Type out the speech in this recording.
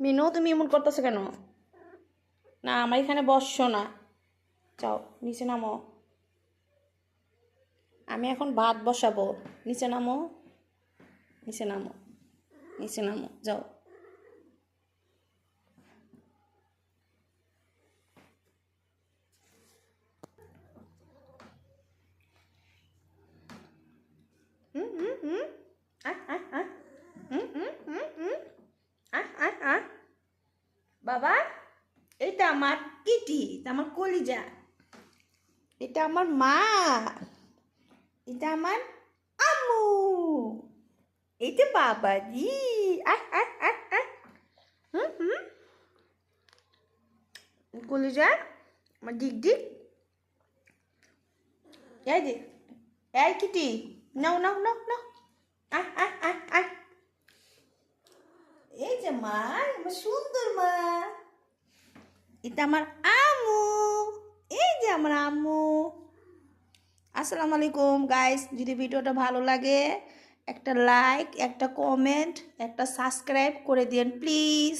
মিনু তুমি এমন করতেছো কেন? না আমার এখানে বসছো না, যাও নিচে নামো। আমি এখন ভাত বসাবো, নিচে নামো, নিচে নামো, নিচে নামো, যাও। হুম হুম হুম আহ আহ আহ হুম হুম হুম হুম আহ আহ আহ বাবা, এটা আমার কিটি, এটা আমার কলিজা, এটা আমার মা, এটা আমার আম্মু, এটা বাবাজি। আহ আহ আহ আহ হুম হুম কলিজা, আমার ডিগ ডিগ। এই যে, এই কিটি, নাও নাও নাও নাও, আহ আহ আহ আহ এই যে মা, আমার সুন্দর মা, এটা আমার আম্মু, এই যে আমার আম্মু। আসসালামু আলাইকুম গাইস, যদি ভিডিওটা ভালো লাগে একটা লাইক, একটা কমেন্ট, একটা সাবস্ক্রাইব করে দিন প্লিজ।